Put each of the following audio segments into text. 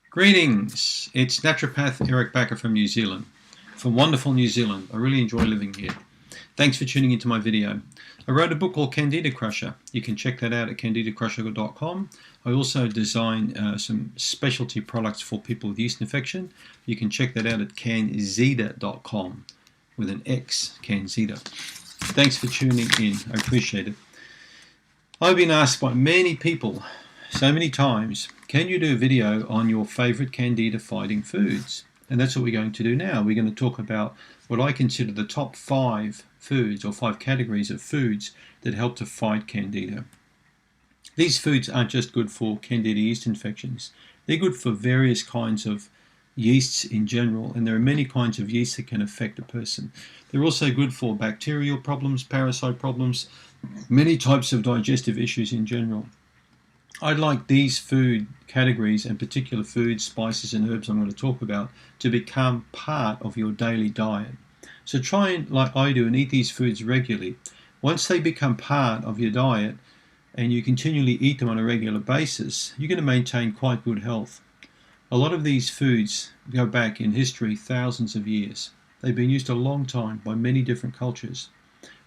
Greetings, it's naturopath Eric Backer from New Zealand, from wonderful New Zealand. I really enjoy living here. Thanks for tuning into my video. I wrote a book called Candida Crusher. You can check that out at candidacrusher.com. I also design some specialty products for people with yeast infection. You can check that out at canXida.com with an X, canXida. Thanks for tuning in. I appreciate it. I've been asked by many people so many times, can you do a video on your favorite Candida fighting foods? And that's what we're going to do now. We're going to talk about what I consider the top 5 foods or 5 categories of foods that help to fight Candida. These foods aren't just good for Candida yeast infections. They're good for various kinds of yeasts in general, and there are many kinds of yeast that can affect a person. They're also good for bacterial problems, parasite problems, many types of digestive issues in general. I'd like these food categories and particular foods, spices and herbs I'm going to talk about to become part of your daily diet. So try and, like I do, and eat these foods regularly. Once they become part of your diet and you continually eat them on a regular basis, you're going to maintain quite good health. A lot of these foods go back in history thousands of years. They've been used a long time by many different cultures.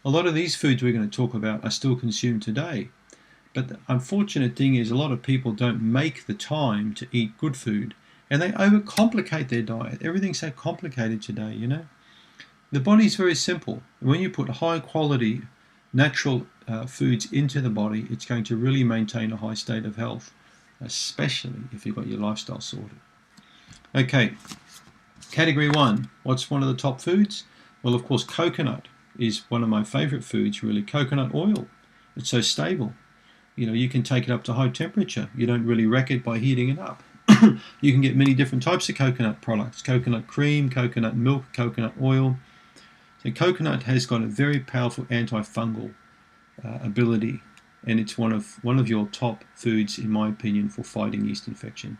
A lot of these foods we're going to talk about are still consumed today. But the unfortunate thing is a lot of people don't make the time to eat good food, and they overcomplicate their diet. Everything's so complicated today, you know. The body's very simple. When you put high quality natural foods into the body, it's going to really maintain a high state of health, especially if you've got your lifestyle sorted. Okay, category 1. What's one of the top foods? Well, of course, coconut is one of my favorite foods, really. Coconut oil. It's so stable. You know, you can take it up to high temperature. You don't really wreck it by heating it up. You can get many different types of coconut products. Coconut cream, coconut milk, coconut oil. So coconut has got a very powerful antifungal ability, and it's one of your top foods, in my opinion, for fighting yeast infection.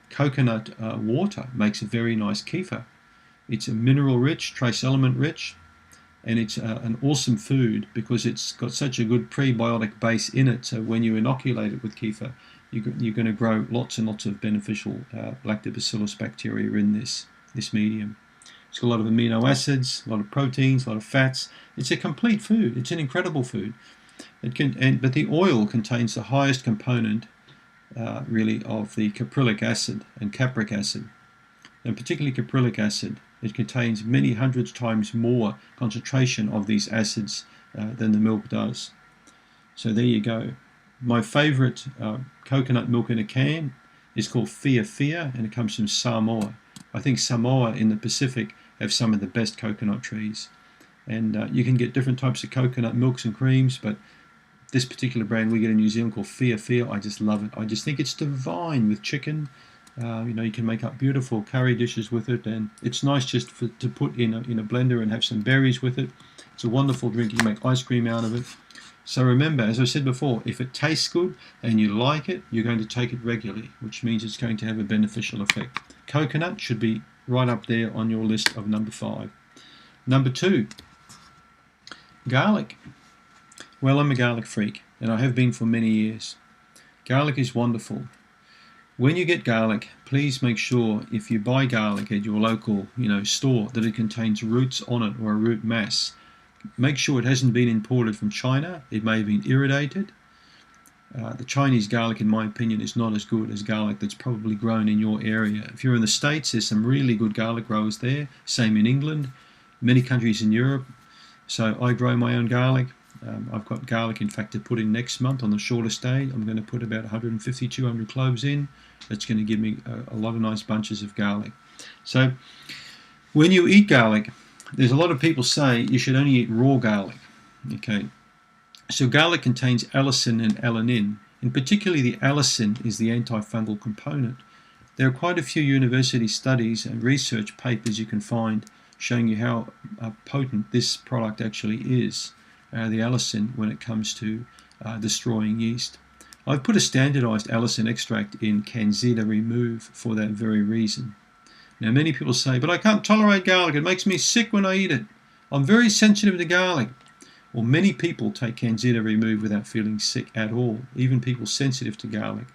Coconut water makes a very nice kefir. It's a mineral rich, trace element rich, and it's an awesome food because it's got such a good prebiotic base in it. So when you inoculate it with kefir, you're going to grow lots and lots of beneficial lactobacillus bacteria in this medium. It's got a lot of amino acids, a lot of proteins, a lot of fats. It's a complete food. It's an incredible food. But the oil contains the highest component, really, of the caprylic acid and capric acid, and particularly caprylic acid. It contains many hundreds times more concentration of these acids than the milk does. So there you go. My favorite coconut milk in a can is called Fia Fia, and it comes from Samoa. I think Samoa in the Pacific have some of the best coconut trees. And you can get different types of coconut milks and creams, but this particular brand we get in New Zealand called Fia Fia, I just love it. I just think it's divine with chicken. You know, you can make up beautiful curry dishes with it, and it's nice just to put in a blender and have some berries with it. It's a wonderful drink. You can make ice cream out of it. So remember, as I said before, if it tastes good and you like it, you're going to take it regularly, which means it's going to have a beneficial effect. Coconut should be right up there on your list of number 5. Number 2, garlic. Well, I'm a garlic freak, and I have been for many years. Garlic is wonderful. When you get garlic, please make sure if you buy garlic at your local, store, that it contains roots on it or a root mass. Make sure it hasn't been imported from China. It may have been irrigated. The Chinese garlic, in my opinion, is not as good as garlic that's probably grown in your area. If you're in the States, there's some really good garlic growers there. Same in England, many countries in Europe. So I grow my own garlic. I've got garlic, in fact, to put in next month on the shortest day. I'm going to put about 150, 200 cloves in. That's going to give me a lot of nice bunches of garlic. So when you eat garlic, there's a lot of people say you should only eat raw garlic. Okay, so garlic contains allicin and alanine, and particularly the allicin is the antifungal component. There are quite a few university studies and research papers you can find showing you how potent this product actually is. The allicin when it comes to destroying yeast. I've put a standardized allicin extract in canXida Remove for that very reason. Now many people say, but I can't tolerate garlic, it makes me sick when I eat it. I'm very sensitive to garlic. Well, many people take canXida Remove without feeling sick at all, even people sensitive to garlic.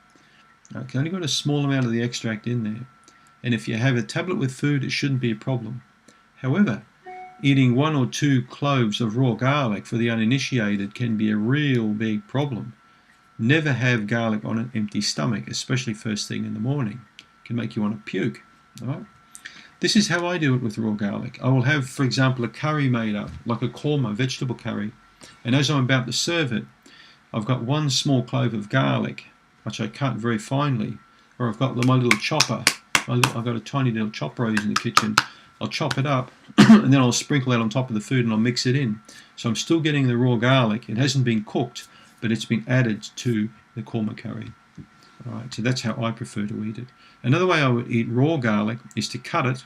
Okay, only got a small amount of the extract in there. And if you have a tablet with food, it shouldn't be a problem. However, eating 1 or 2 cloves of raw garlic for the uninitiated can be a real big problem. Never have garlic on an empty stomach, especially first thing in the morning. It can make you want to puke. All right? This is how I do it with raw garlic. I will have, for example, a curry made up, like a korma, vegetable curry. And as I'm about to serve it, I've got 1 small clove of garlic, which I cut very finely, or I've got my little chopper. I've got a tiny little chopper I use in the kitchen. I'll chop it up, and then I'll sprinkle that on top of the food and I'll mix it in. So I'm still getting the raw garlic. It hasn't been cooked, but it's been added to the korma curry. All right, so that's how I prefer to eat it. Another way I would eat raw garlic is to cut it,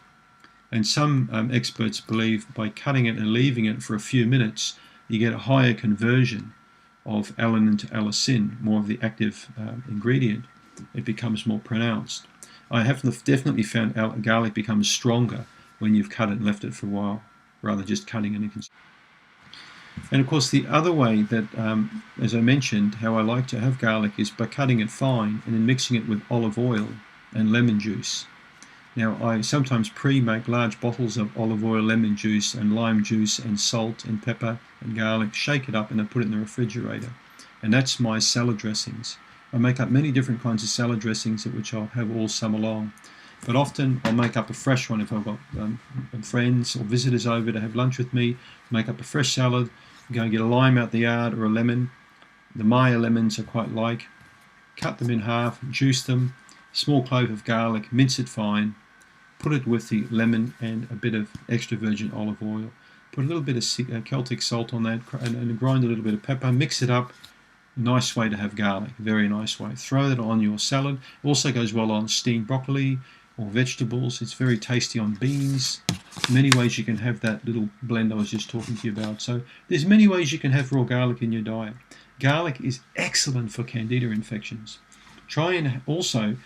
and some experts believe by cutting it and leaving it for a few minutes, you get a higher conversion of alanine to allicin, more of the active ingredient. It becomes more pronounced. I have definitely found garlic becomes stronger when you've cut it and left it for a while, rather than just cutting it. And of course the other way that, as I mentioned, how I like to have garlic is by cutting it fine and then mixing it with olive oil and lemon juice. Now I sometimes pre-make large bottles of olive oil, lemon juice and lime juice and salt and pepper and garlic, shake it up and I put it in the refrigerator. And that's my salad dressings. I make up many different kinds of salad dressings which I'll have all summer long. But often I'll make up a fresh one if I've got friends or visitors over to have lunch with me, make up a fresh salad, go and get a lime out the yard or a lemon. The Maya lemons I quite like. Cut them in half, juice them, small clove of garlic, mince it fine, put it with the lemon and a bit of extra virgin olive oil. Put a little bit of Celtic salt on that and grind a little bit of pepper, mix it up. Nice way to have garlic, very nice way. Throw that on your salad. Also goes well on steamed broccoli or vegetables. It's very tasty on beans. Many ways you can have that little blend I was just talking to you about. So there's many ways you can have raw garlic in your diet. Garlic is excellent for candida infections. Try and also,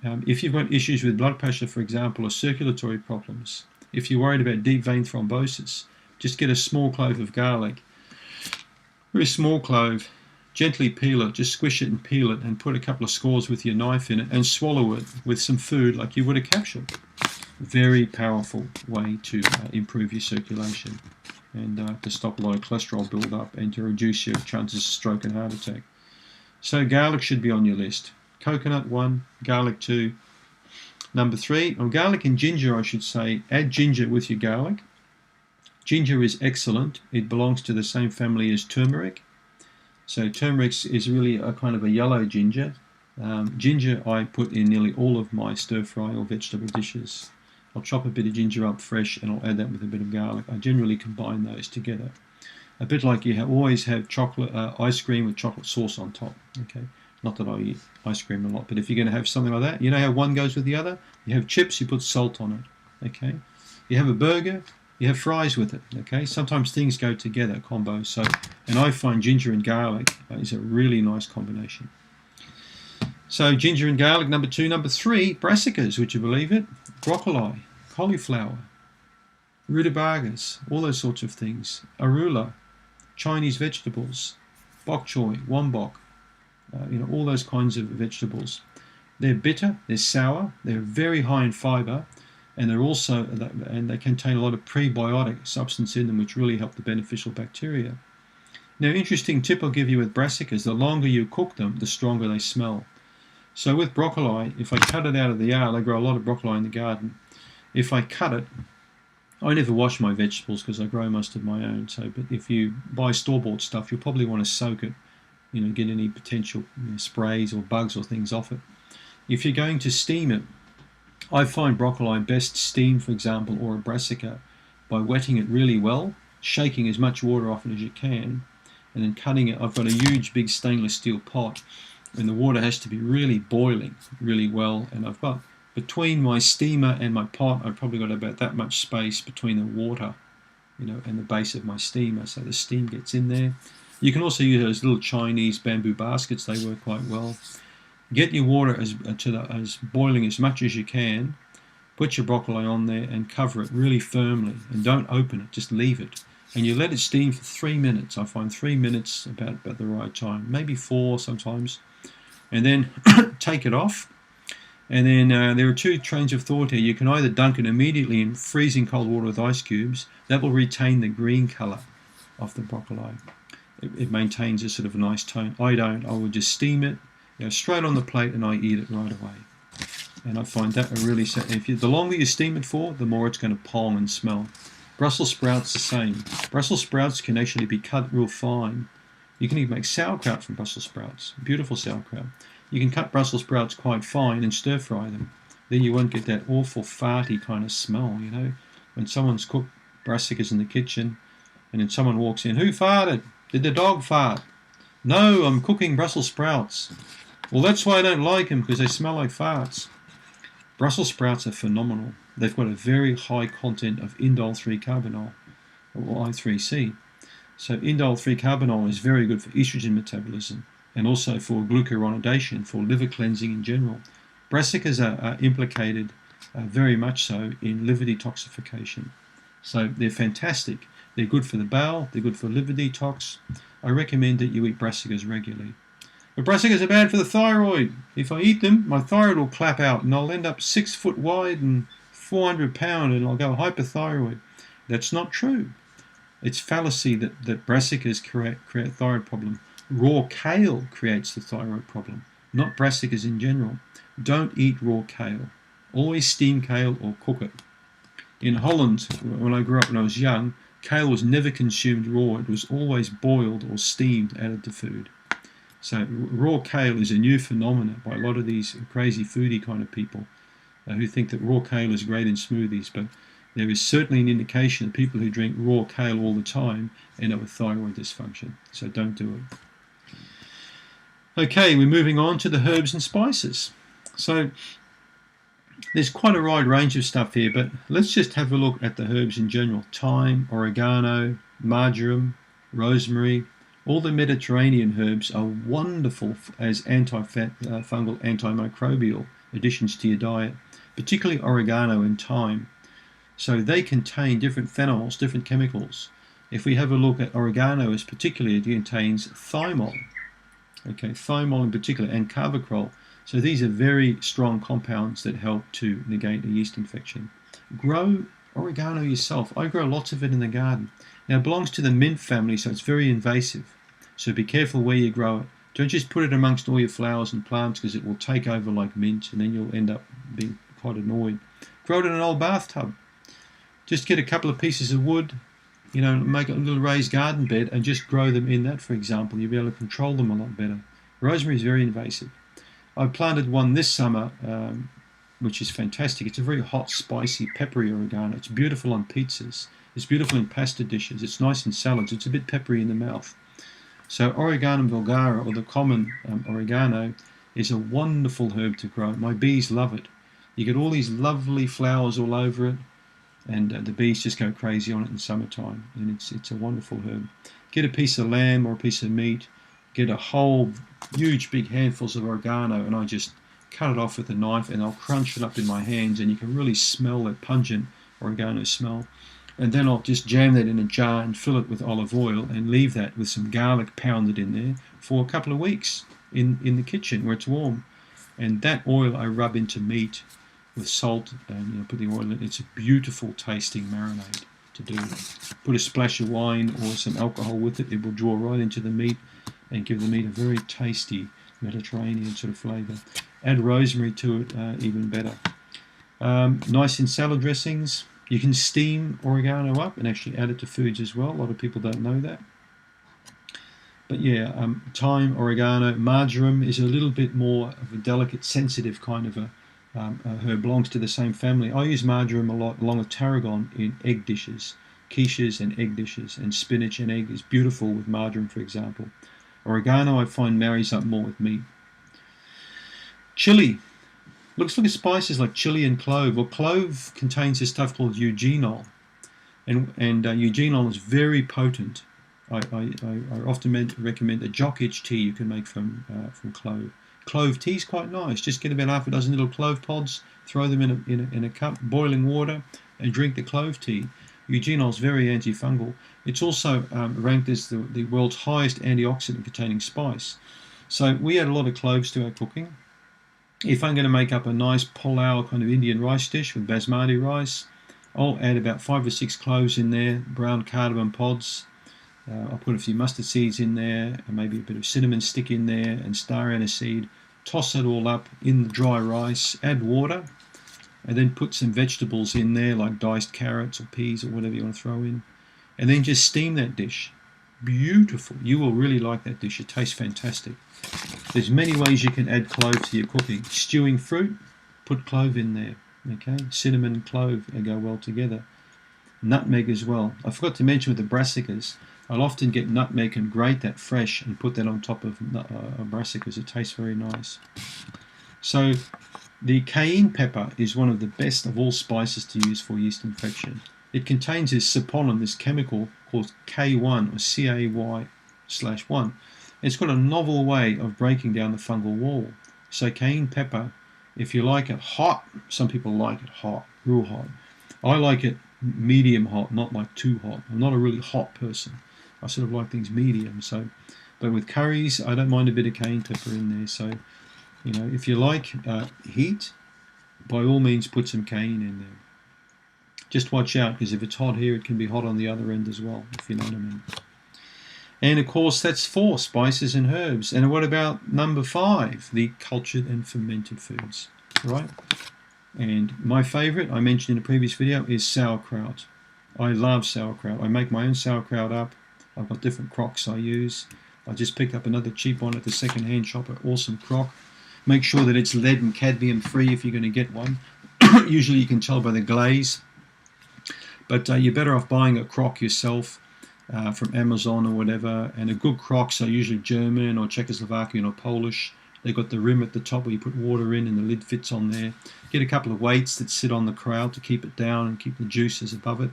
if you've got issues with blood pressure, for example, or circulatory problems, if you're worried about deep vein thrombosis, just get a small clove of garlic, very small clove, gently peel it, just squish it and peel it and put a couple of scores with your knife in it and swallow it with some food like you would a capsule. Very powerful way to improve your circulation and to stop a lot of cholesterol build up and to reduce your chances of stroke and heart attack. So garlic should be on your list. Coconut 1, garlic 2. Number 3, or garlic and ginger I should say, add ginger with your garlic. Ginger is excellent. It belongs to the same family as turmeric. So turmeric is really a kind of a yellow ginger. Ginger I put in nearly all of my stir fry or vegetable dishes. I'll chop a bit of ginger up fresh and I'll add that with a bit of garlic. I generally combine those together. A bit like you always have chocolate ice cream with chocolate sauce on top. Okay, not that I eat ice cream a lot, but if you're going to have something like that, you know how one goes with the other? You have chips, you put salt on it. Okay, you have a burger, you have fries with it. Okay, sometimes things go together, combo. So, and I find ginger and garlic is a really nice combination. So ginger and garlic, number 2. Number 3, brassicas, would you believe it? Broccoli, cauliflower, rutabagas, all those sorts of things. Arugula, Chinese vegetables, bok choy, wombok, all those kinds of vegetables. They're bitter, they're sour, they're very high in fiber, and they're also they contain a lot of prebiotic substance in them which really help the beneficial bacteria. Now, interesting tip I'll give you with brassicas: the longer you cook them, the stronger they smell. So with broccoli, if I cut it out of the yard, I grow a lot of broccoli in the garden. If I cut it, I never wash my vegetables because I grow most of my own. So, but if you buy store-bought stuff, you'll probably want to soak it, get any potential sprays or bugs or things off it. If you're going to steam it, I find broccoli best steamed, for example, or a brassica, by wetting it really well, shaking as much water off it as you can, and then cutting it. I've got a huge big stainless steel pot, and the water has to be really boiling really well, and I've got, between my steamer and my pot, I've probably got about that much space between the water, and the base of my steamer, so the steam gets in there. You can also use those little Chinese bamboo baskets, they work quite well. Get your water as boiling as much as you can, put your broccoli on there and cover it really firmly, and don't open it, just leave it. And you let it steam for 3 minutes. I find 3 minutes about the right time, maybe 4 sometimes. and then take it off. And then there are two trains of thought here. You can either dunk it immediately in freezing cold water with ice cubes. That will retain the green colour of the broccoli. It maintains a sort of a nice tone. I don't. I would just steam it, straight on the plate, and I eat it right away. And I find that really, the longer you steam it for, the more it's going to pong and smell. Brussels sprouts the same. Brussels sprouts can actually be cut real fine. You can even make sauerkraut from Brussels sprouts. Beautiful sauerkraut. You can cut Brussels sprouts quite fine and stir fry them. Then you won't get that awful farty kind of smell, When someone's cooked brassicas in the kitchen and then someone walks in, who farted? Did the dog fart? No, I'm cooking Brussels sprouts. Well, that's why I don't like them, because they smell like farts. Brussels sprouts are phenomenal. They've got a very high content of indole-3-carbinol, or I3C. So indole-3-carbinol is very good for estrogen metabolism, and also for glucuronidation, for liver cleansing in general. Brassicas are implicated very much so in liver detoxification. So they're fantastic. They're good for the bowel, they're good for liver detox. I recommend that you eat brassicas regularly. But brassicas are bad for the thyroid. If I eat them, my thyroid will clap out and I'll end up 6 foot wide and 400 pound and I'll go hyperthyroid. That's not true. It's fallacy that brassicas create a thyroid problem. Raw kale creates the thyroid problem, not brassicas in general. Don't eat raw kale. Always steam kale or cook it. In Holland, when I grew up when I was young, kale was never consumed raw. It was always boiled or steamed, added to food. So raw kale is a new phenomenon by a lot of these crazy foodie kind of people who think that raw kale is great in smoothies, but there is certainly an indication that people who drink raw kale all the time end up with thyroid dysfunction. So don't do it. Okay, we're moving on to the herbs and spices. So there's quite a wide range of stuff here, but let's just have a look at the herbs in general. Thyme, oregano, marjoram, rosemary. All the Mediterranean herbs are wonderful as anti-fungal, antimicrobial additions to your diet, particularly oregano and thyme. So they contain different phenols, different chemicals. If we have a look at oregano, particularly, it contains thymol. Okay, thymol in particular, and carboxyl. So these are very strong compounds that help to negate a yeast infection. Grow oregano yourself. I grow lots of it in the garden. Now it belongs to the mint family, so it's very invasive. So be careful where you grow it. Don't just put it amongst all your flowers and plants, because it will take over like mint and then you'll end up being quite annoyed. Grow it in an old bathtub. Just get a couple of pieces of wood, make a little raised garden bed and just grow them in that, for example. You'll be able to control them a lot better. Rosemary is very invasive. I planted one this summer, which is fantastic. It's a very hot, spicy, peppery oregano. It's beautiful on pizzas. It's beautiful in pasta dishes. It's nice in salads. It's a bit peppery in the mouth. So Oreganum vulgare, or the common oregano, is a wonderful herb to grow. My bees love it. You get all these lovely flowers all over it, and the bees just go crazy on it in summertime. And it's a wonderful herb. Get a piece of lamb or a piece of meat. Get a whole huge big handfuls of oregano, and I just cut it off with a knife and I'll crunch it up in my hands, and you can really smell that pungent oregano smell. And then I'll just jam that in a jar and fill it with olive oil and leave that with some garlic pounded in there for a couple of weeks in the kitchen where it's warm. And that oil I rub into meat with salt and put the oil in. It's a beautiful tasting marinade to do. Put a splash of wine or some alcohol with it. It will draw right into the meat and give the meat a very tasty Mediterranean sort of flavour. Add rosemary to it, even better. Nice in salad dressings. You can steam oregano up and actually add it to foods as well. A lot of people don't know that. But yeah, thyme, oregano, marjoram is a little bit more of a delicate, sensitive kind of a herb. Belongs to the same family. I use marjoram a lot along with tarragon in egg dishes, quiches and egg dishes, and spinach and egg is beautiful with marjoram, for example. Oregano I find marries up more with meat. Chili. Look at spices like chili and clove. Well, clove contains this stuff called eugenol, and eugenol is very potent. I often recommend a jock itch tea you can make from clove. Clove tea is quite nice. Just get about half a dozen little clove pods, throw them in a cup, boiling water, and drink the clove tea. Eugenol is very antifungal. It's also ranked as the world's highest antioxidant-containing spice. So we add a lot of cloves to our cooking. If I'm going to make up a nice pulao kind of Indian rice dish with basmati rice, I'll add about 5 or 6 cloves in there, brown cardamom pods. I'll put a few mustard seeds in there, and maybe a bit of cinnamon stick in there, and star anise seed. Toss it all up in the dry rice, add water, and then put some vegetables in there like diced carrots or peas or whatever you want to throw in, and then just steam that dish. Beautiful. You will really like that dish. It tastes fantastic. There's many ways you can add clove to your cooking. Stewing fruit, put clove in there. Okay, cinnamon and clove, they go well together. Nutmeg as well. I forgot to mention with the brassicas, I'll often get nutmeg and grate that fresh and put that on top of brassicas. It tastes very nice. So the cayenne pepper is one of the best of all spices to use for yeast infection. It contains this saponin, this chemical called K1 or CAY/1. It's got a novel way of breaking down the fungal wall. So cayenne pepper, if you like it hot, some people like it hot, real hot. I like it medium hot, not like too hot. I'm not a really hot person. I sort of like things medium. So, but with curries, I don't mind a bit of cayenne pepper in there. So, you know, if you like heat, by all means put some cayenne in there. Just watch out, because if it's hot here, it can be hot on the other end as well, if you know what I mean. And of course, that's 4 spices and herbs. And what about number 5, the cultured and fermented foods, right? And my favorite, I mentioned in a previous video, is sauerkraut. I love sauerkraut. I make my own sauerkraut up. I've got different crocks I use. I just picked up another cheap one at the second-hand shop, an awesome crock. Make sure that it's lead and cadmium free if you're going to get one. Usually you can tell by the glaze. But you're better off buying a crock yourself from Amazon or whatever. And a good crocks are usually German or Czechoslovakian or Polish. They've got the rim at the top where you put water in and the lid fits on there. Get a couple of weights that sit on the kraut to keep it down and keep the juices above it.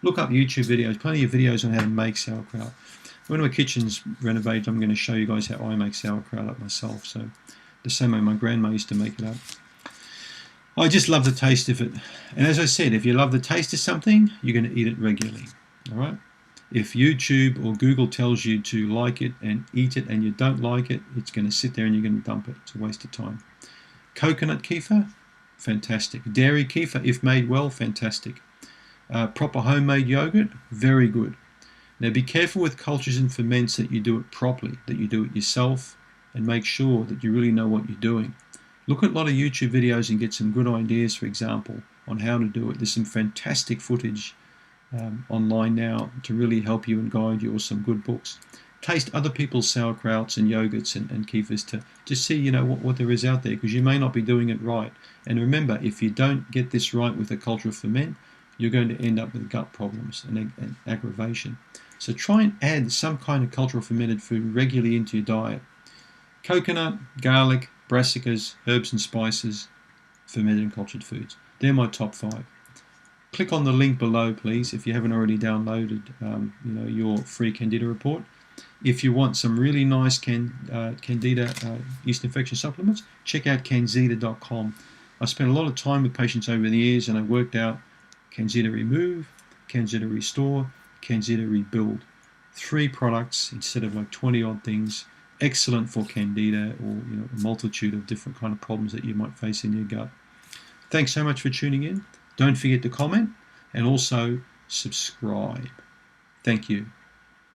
Look up YouTube videos, plenty of videos on how to make sauerkraut. When my kitchen's renovated, I'm going to show you guys how I make sauerkraut up myself. So the same way my grandma used to make it up. I just love the taste of it. And as I said, if you love the taste of something, you're going to eat it regularly. All right? If YouTube or Google tells you to like it and eat it and you don't like it, it's going to sit there and you're going to dump it. It's a waste of time. Coconut kefir, fantastic. Dairy kefir, if made well, fantastic. Proper homemade yogurt, very good. Now be careful with cultures and ferments that you do it properly, that you do it yourself, and make sure that you really know what you're doing. Look at a lot of YouTube videos and get some good ideas, for example, on how to do it. There's some fantastic footage online now to really help you and guide you, or some good books. Taste other people's sauerkrauts and yogurts and kefirs to just see, you know, what there is out there, because you may not be doing it right. And remember, if you don't get this right with the culture of ferment, you're going to end up with gut problems and aggravation. So try and add some kind of cultural fermented food regularly into your diet. Coconut, garlic, brassicas, herbs and spices, fermented and cultured foods. They're my top 5. Click on the link below, please, if you haven't already downloaded your free Candida report. If you want some really nice Candida yeast infection supplements, check out canXida.com. I spent a lot of time with patients over the years, and I worked out canXida Remove, canXida Restore, canXida Rebuild. 3 products instead of like 20 odd things. Excellent for Candida or a multitude of different kind of problems that you might face in your gut. Thanks so much for tuning in. Don't forget to comment and also subscribe. Thank you.